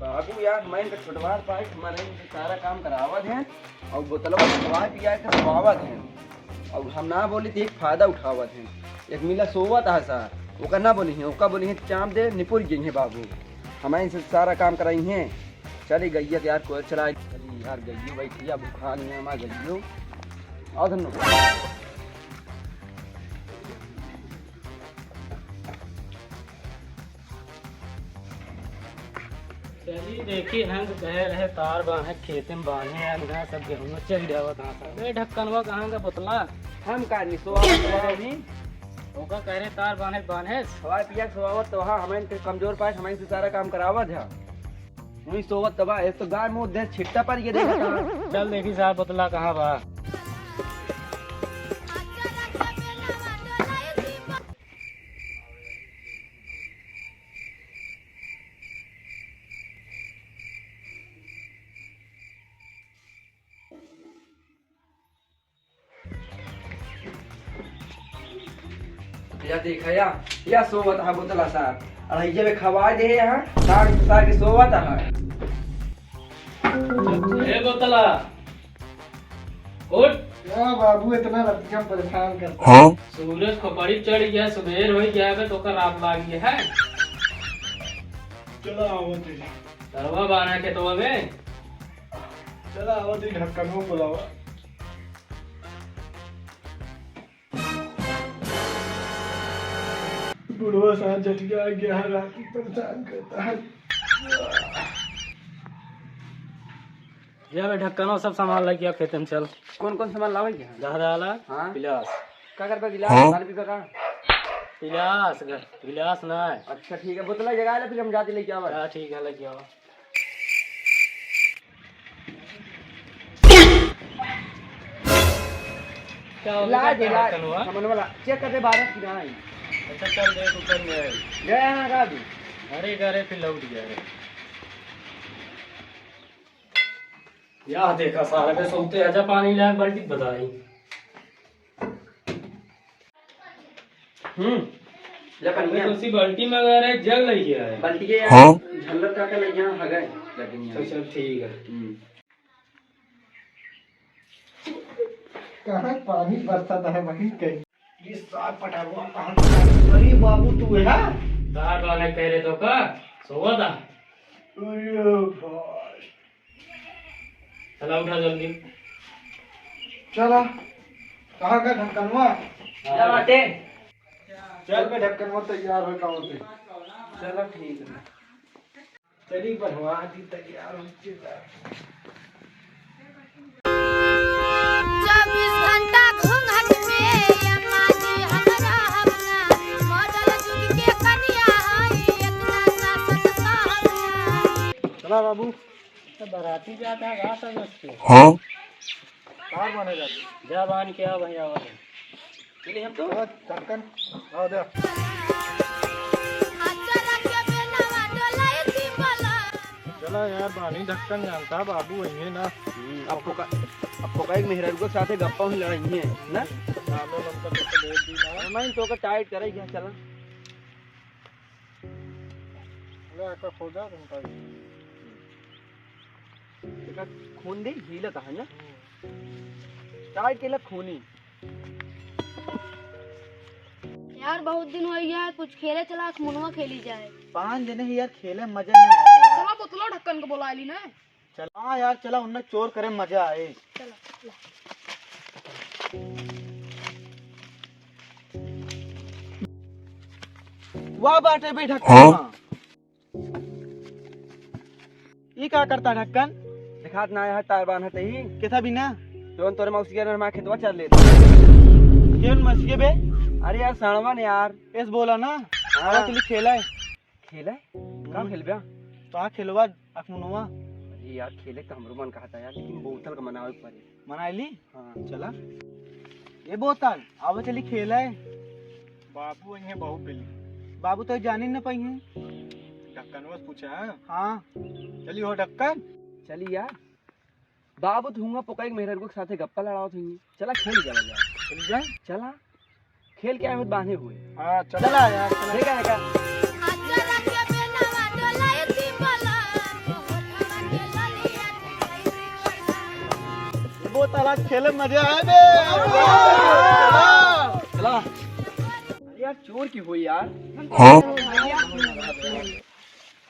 बाबू यार मैं इनका छुटवार पाए हमारे इनसे सारा काम करावत हैं और बोतलवा दवा पिया के सुवावत हैं और हम ना बोली तो एक फायदा उठावत हैं। एक मिला सोवत है सर वो ना बोली है ओका बोली है चाँप दे निपुर गई है बाबू हमें इनसे सारा काम कराई हैं। चली गई यार कोई चला चली यार गई बैठिया भूखा नहीं है हमारा गई और धन्यवाद। चलिए देखिए हम कह रहे तार बांधे खेत में बांधे हैं सब गेहूँ चल जावा कहाँ का ढक्कनवा कहाँ का पुतला हम का नहीं सोवा ओका कह रहे तार बांधे बांधे हवा पिया सोवत तो हाँ हमें कमजोर पाए हमें से सारा काम करावत है वही सोवत तबा एक तो गाय मुँह दे छिट्टा पर ये देखा चल देखी साहब पुतला कहाँ बा। या देखा या सोवत है बोतला सार और जब खवा दे यहाँ साग साग के सोवत है ए बोतला उठ क्या बाबू इतना रतिया परेशान करता है? सूरज खोपड़ी चढ़ गया सुबेर हो गया तो का रात लाग गया है। चलो आओ तुझे तरवा बांधा के तो में चलो आओ तुझे ढक्कन में बुलावा बुढ़वा साथ जटिया गया है रात की परेशान करता है। जब ढक्कन सब सामान लग गया खेत में चल कौन कौन सामान लावे क्या गहराला हाँ पिलास क्या कर पा गिलास पानी पी का पिलास गिलास ना अच्छा ठीक है बोतला जगा ले फिर हम जाते लेके आवा हाँ ठीक है लग गया क्या हो ला गया दे ला ढक्कन हुआ सामान वाला चेक करते 12 की नहीं अच्छा चल देख ऊपर में है गए यहाँ का भी अरे करे फिर लौट गया रे या देखा सारा के सोते अच्छा पानी लाए बाल्टी बताई लकड़ियाँ उसी बाल्टी में अगर है जग लग गया है बाल्टी के यार झल्लर का ले यहाँ हगे लकड़ियाँ तो चल ठीक है कहाँ पानी बरसाता है वहीं कहीं ये साफ पटावा कहाँ अरे बाबू तू है तार वाले कह रहे तो का सोवा था अरे भाई चला उठा जल्दी चला कहाँ का ढक्कनवा क्या बाटे चल मैं ढक्कनवा तैयार हो काम से चलो ठीक है चली बनवा दी तैयार हो चला 24 घंटा घूंघट में अम्मा जी हमरा हमना मॉडल जुग के कन्या आई इतना सासत साहब चला बाबू तो बराती जाता है घाट है उसके कार बने जाते जा बांध के आ भैया वाले चलिए हम तो ढक्कन आओ दे चला के बेनवा डोलाई थी बोला चला यार बानी ढक्कन जानता बाबू वही ना आपको का एक मेहरारू के साथ गप्पा ही लड़ाई है ना नामो नंबर तो दे दी ना मैं तो का टाइट करे क्या चला ले का खोजा तुमका का खून दे हीला था ना टाइट केला खूनी यार बहुत दिन हो गया है कुछ खेले चला मुनवा खेली जाए 5 दिन ही यार खेले मजा नहीं आया चला बोतलो ढक्कन को बुला ली ना चल हाँ यार चला उनने चोर करे मजा आए चला वाह बाटे भी ढक्कन ये क्या करता ढक्कन दिखात ना है तार बांध है ही कैसा भी ना तो तोरे मौसी के नमा खेतवा चल ले केन मस्के बे अरे यार सणवन यार ऐस बोला ना हाँ। हाँ तुली खेला है खेले कहाँ खेल बया तो हाँ खेलवा अखमुनवा अरे यार खेले तो हमरो मन कहता यार लेकिन बोतल का मनावे पड़े मनाई ली हाँ चला ये बोतल अब चली खेला है बाबू इन्हें बहुत बिली बाबू तो जानी न पाई है ढक्कन बस पूछा हाँ चली हो ढक्कन चली यार बाबू धूंगा पोका मेहर को साथे गप्पा लड़ाओ थी चला खेल जाओ चल जाए चला खेल के आए बांधे हुए हाँ चला यार चला ठीक है चला के बेनवा डोलाई थी बोला आज खेले मजा आए बे। चला यार चोर की हुई यार।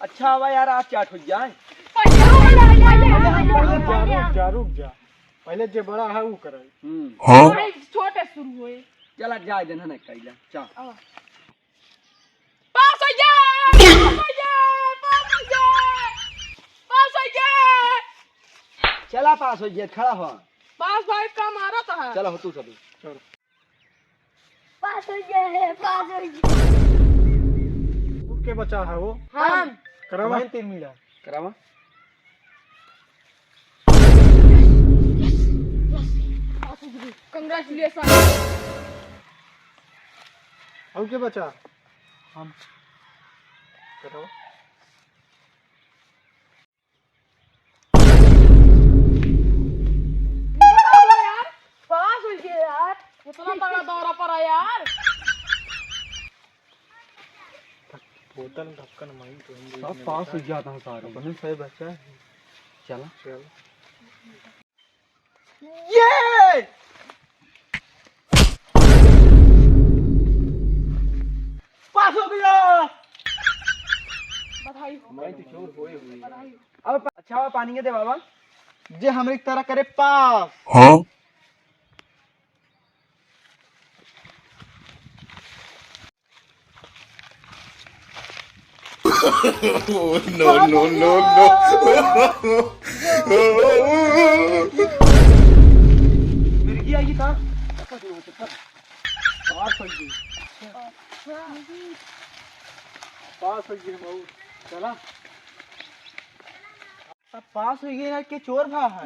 अच्छा हुआ यार आज चाट हो जाए। रुक जा पहले जे बड़ा है वो करे। छोटे शुरू हुए चला जाए देना ना कैला चा पास हो गया चला पास हो गया खड़ा हो। पास भाई का मारा था चला हो तू सभी पास हो गए पास हो गए। के बचा है वो हम करवा 3 मिला करावा। कांग्रेचुलेशन। और के बचा हम करो पास हो गया यार इतना बड़ा दौरा पड़ा यार। बोतल ढक्कन माई तो सब पास हो गया था सारे। बने सही बचा है। चला चल ये पास हो गया। बधाई हो। मैं तो चोर होए हुई। अब अच्छा हुआ पानी के दे बाबा। जे हमरे तरह करे पास मिर्गी आई था। पास हो गई पास हो गई मऊ चला सब पास हो गए ना के चोर भा है।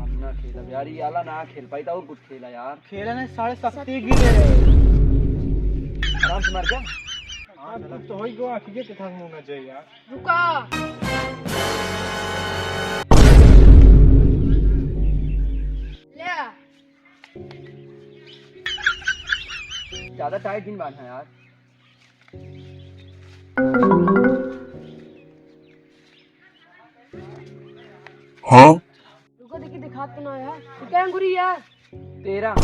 हम ना खेला यार ये आला ना खेल पाई था और कुछ खेला यार। खेला ने साढ़े शक्ति गिरे आराम से मार जा। हां तो होई गो आखिए के था मुंह न जाए यार। रुका ले ज्यादा टाइट दिन बांधना यार। रुको देखिए दिखा तो ना यार क्या अंगूरी यार 13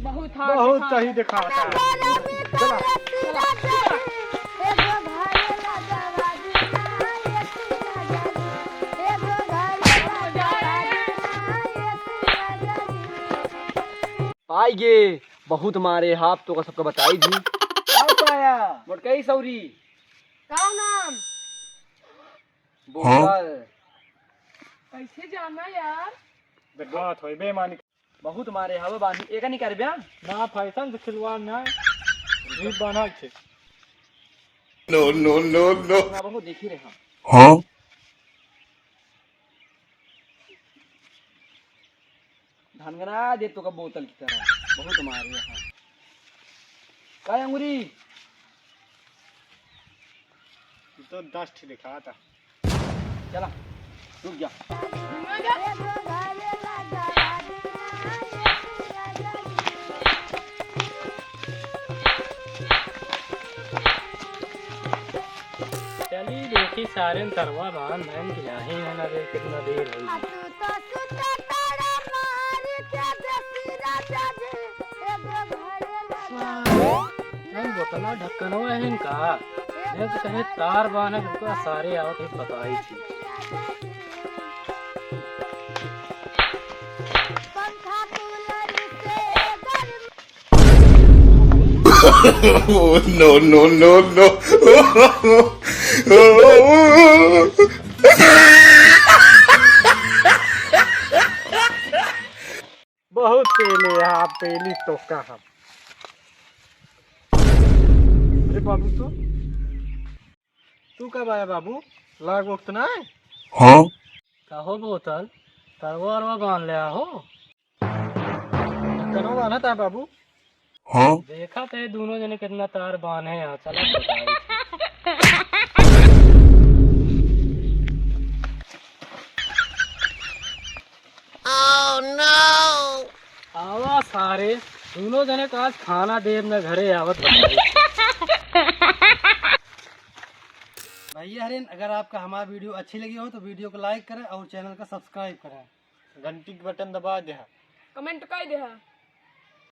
बहुत हार्ड बहुत सही दिखाता है। चला पाई गे बहुत मारे हाथ तो का सबका बताई दी। आओ पाया मोटकई सौरी का नाम बोतल कैसे जाना यार। बात होई बेईमानी बहुत मारे हवा बांधी एक नहीं कर ब्या ना फैशन से खिलवाड़ ना भी बना छे। ना बहुत देखी रहे हम। धनगना दे तो का बोतल की तरह बहुत मारे यहाँ। काय अंगूरी तो 10 ठी दिखाता। चला रुक जा। चली देखी सारे तरवा बांध बहन की जाही ना दे कितना देर हुई। हम बोतला ढक्कनवा है इनका देख कहे तार बांधे उनका सारे आओ थे बताई थी। बहुत पेले आप पेली तो का हम। अरे बाबू तू कब आया बाबू लाग वक्त ना है। कहो बोतल तरवा अरवा बांध लिया हो। कनो बांधा था बाबू। देखा थे दोनों जने कितना तार बांधे यहाँ चला बताई थी। आवा सारे दोनों जने का आज खाना देर में घरे आवत बताई। भैया यारिन, अगर आपका हमारा वीडियो अच्छी लगी हो तो वीडियो को लाइक करें और चैनल का सब्सक्राइब करें, घंटी का बटन दबा दे। कमेंट कर दे।